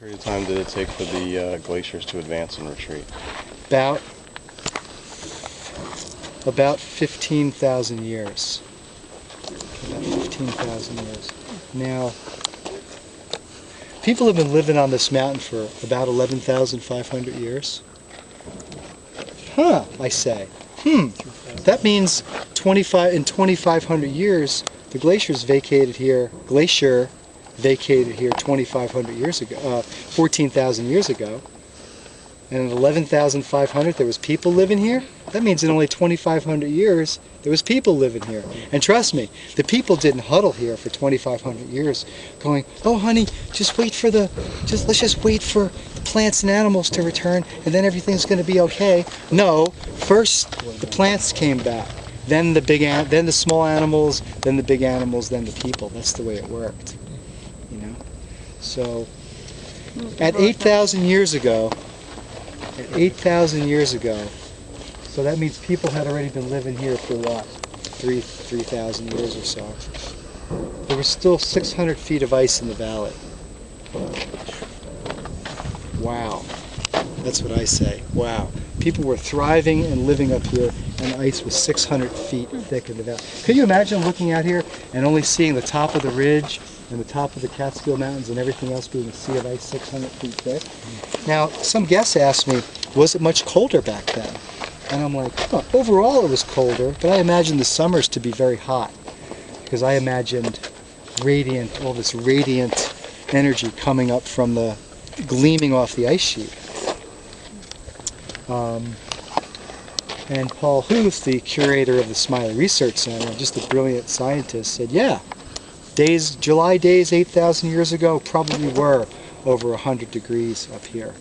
Period of time did it take for the glaciers to advance and retreat? About 15,000 years. About 15,000 years. Now, people have been living on this mountain for about 11,500 years. Huh, I say. That means in 2,500 years, the glacier vacated here 2,500 years ago, 14,000 years ago. And in 11,500 there was people living here. That means in only 2,500 years there was people living here. And trust me, the people didn't huddle here for 2,500 years going, oh honey, let's just wait for the plants and animals to return and then everything's going to be okay. No, first the plants came back, then the small animals, then the big animals, then the people. That's the way it worked, you know. So at 8,000 years ago, so that means people had already been living here for what, 3,000 years or so. There was still 600 feet of ice in the valley. Wow, that's what I say, wow. People were thriving and living up here, and the ice was 600 feet thick in the valley. Can you imagine looking out here and only seeing the top of the ridge and the top of the Catskill Mountains and everything else being a sea of ice 600 feet thick? Now, some guests asked me, was it much colder back then? And I'm like, overall it was colder, but I imagined the summers to be very hot, because I imagined all this radiant energy coming up from gleaming off the ice sheet. And Paul Huth, the curator of the Smiley Research Center, just a brilliant scientist, said, yeah, July days 8,000 years ago probably were over 100 degrees up here.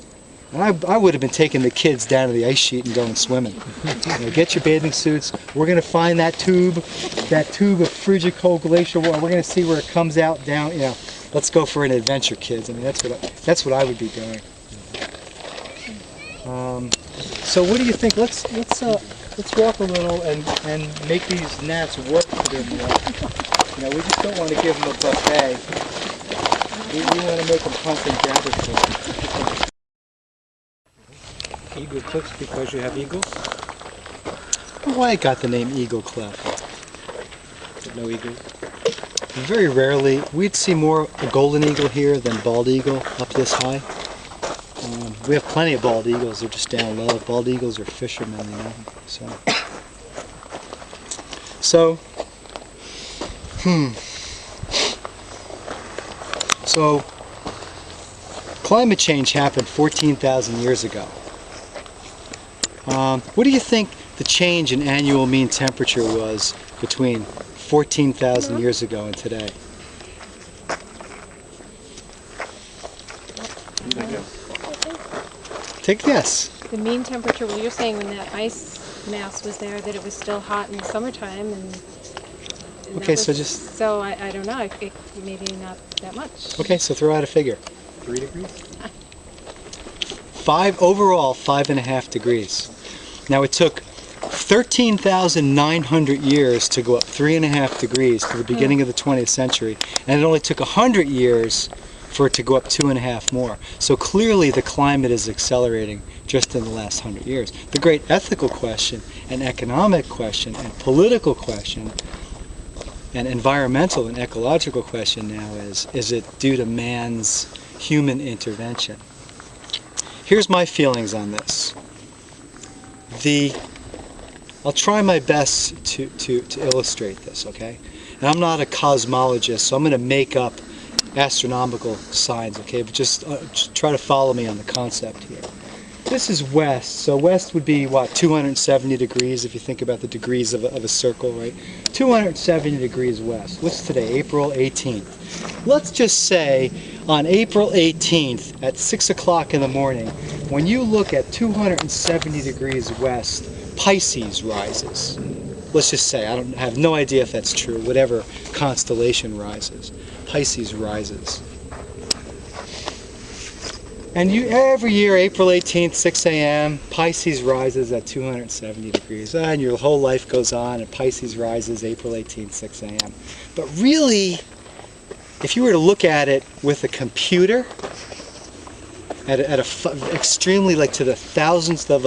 And I would have been taking the kids down to the ice sheet and going swimming. You know, get your bathing suits. We're going to find that tube of frigid cold glacial water. We're going to see where it comes out down. You know, let's go for an adventure, kids. I mean, that's what I would be doing. So what do you think? Let's walk a little and make these gnats work for their meal. You know, we just don't want to give them a buffet. We want to make them hunt and gather for them. Eagle cliffs because you have eagles? Why I got the name Eagle Cliff? No eagles? Very rarely. We'd see more a golden eagle here than bald eagle up this high. We have plenty of bald eagles. They're just down low. Bald eagles are fishermen, you know. So climate change happened 14,000 years ago. What do you think the change in annual mean temperature was between 14,000 years ago and today? Take a guess. The mean temperature, well, you're saying when that ice mass was there that it was still hot in the summertime, and okay, so I don't know, maybe not that much. Okay, so throw out a figure. 3 degrees? Overall, 5.5 degrees. Now it took 13,900 years to go up 3.5 degrees to the beginning of the 20th century, and it only took 100 years for it to go up 2.5 more. So clearly the climate is accelerating just in the last 100 years. The great ethical question, and economic question, and political question, and environmental and ecological question now is it due to man's human intervention? Here's my feelings on this. I'll try my best to illustrate this, okay? And I'm not a cosmologist, so I'm going to make up astronomical signs, okay? But just try to follow me on the concept here. This is west, so west would be, what, 270 degrees if you think about the degrees of a circle, right? 270 degrees west. What's today? April 18th. Let's just say on April 18th at 6 o'clock in the morning, when you look at 270 degrees west, Pisces rises. Let's just say, I have no idea if that's true, whatever constellation rises. Pisces rises. And every year, April 18th, 6 a.m., Pisces rises at 270 degrees. And your whole life goes on, and Pisces rises April 18th, 6 a.m. But really, if you were to look at it with a computer, extremely, like to the thousandth of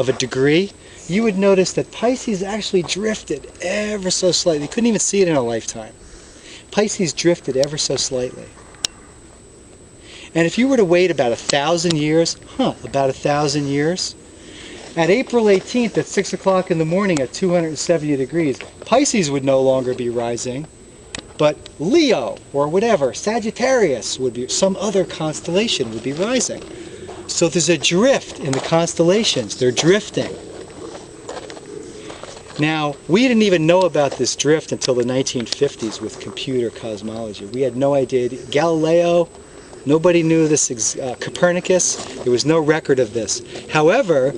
a degree, you would notice that Pisces actually drifted ever so slightly. You couldn't even see it in a lifetime. Pisces drifted ever so slightly. And if you were to wait about 1,000 years, about 1,000 years, at April 18th at 6 o'clock in the morning at 270 degrees, Pisces would no longer be rising, but Leo or whatever, Sagittarius would be, some other constellation would be rising. So there's a drift in the constellations. They're drifting. Now, we didn't even know about this drift until the 1950s with computer cosmology. We had no idea. Galileo, nobody knew this. Copernicus, there was no record of this. However,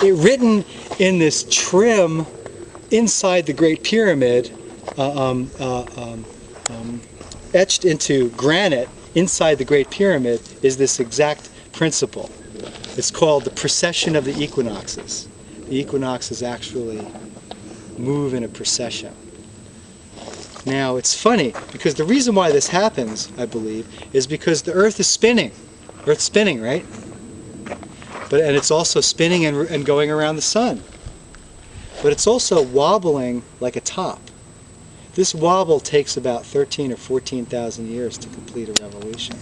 written in this trim inside the Great Pyramid, etched into granite inside the Great Pyramid, is this exact principle. It's called the precession of the equinoxes. The equinoxes actually move in a precession. Now, it's funny, because the reason why this happens, I believe, is because the Earth is spinning. Earth's spinning, right? And it's also spinning and going around the sun. But it's also wobbling like a top. This wobble takes about 13 or 14,000 years to complete a revolution.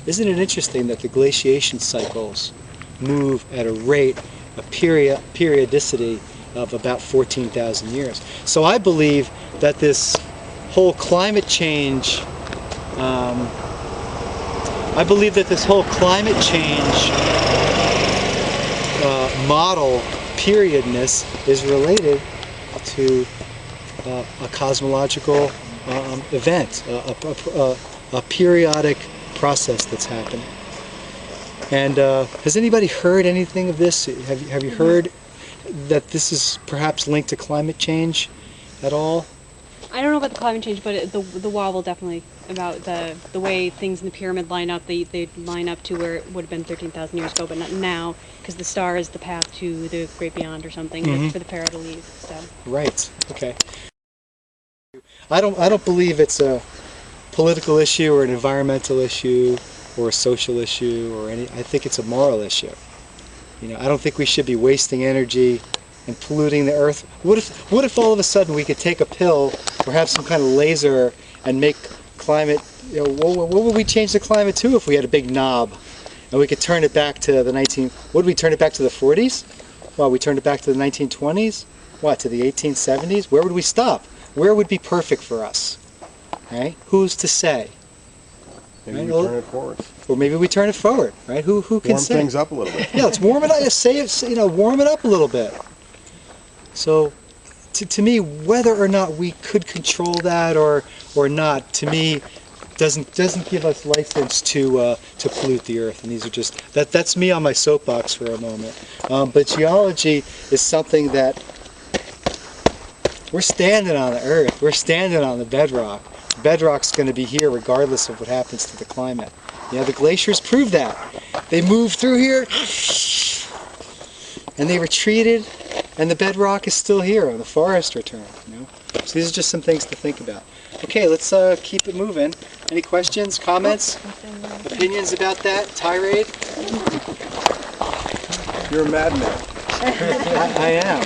Isn't it interesting that the glaciation cycles move at a rate, a periodicity of about 14,000 years? So I believe that this whole climate change, model periodness is related to a cosmological event, a periodic process that's happening. And has anybody heard anything of this? Have you heard that this is perhaps linked to climate change at all? I don't know about the climate change, but the wobble definitely, about the way things in the pyramid line up. They line up to where it would have been 13,000 years ago, but not now, because the star is the path to the great beyond or something, like for the pharaoh to leave. So. Right. Okay. I don't believe it's a political issue or an environmental issue or a social issue or any. I think it's a moral issue. You know, I don't think we should be wasting energy and polluting the earth. What if all of a sudden we could take a pill or have some kind of laser and make climate, you know, what would we change the climate to if we had a big knob and we could turn it back to the would we turn it back to the 40s? Well, we turned it back to the 1920s? What, to the 1870s? Where would we stop? Where would be perfect for us? Right? Who's to say? Maybe Right? we turn it forward. Or maybe we turn it forward, right? Who can Warm say? things up a little bit. Yeah, let's warm it up. Warm it up a little bit. So, to me, whether or not we could control that or not, to me, doesn't give us license to pollute the earth. And these are just that's me on my soapbox for a moment. But geology is something that we're standing on the earth. We're standing on the bedrock. Bedrock's going to be here regardless of what happens to the climate. You know, the glaciers prove that. They moved through here and they retreated, and the bedrock is still here, and the forest returned. You know? So these are just some things to think about. Okay, let's keep it moving. Any questions, comments, opinions about that tirade? You're a madman. I am.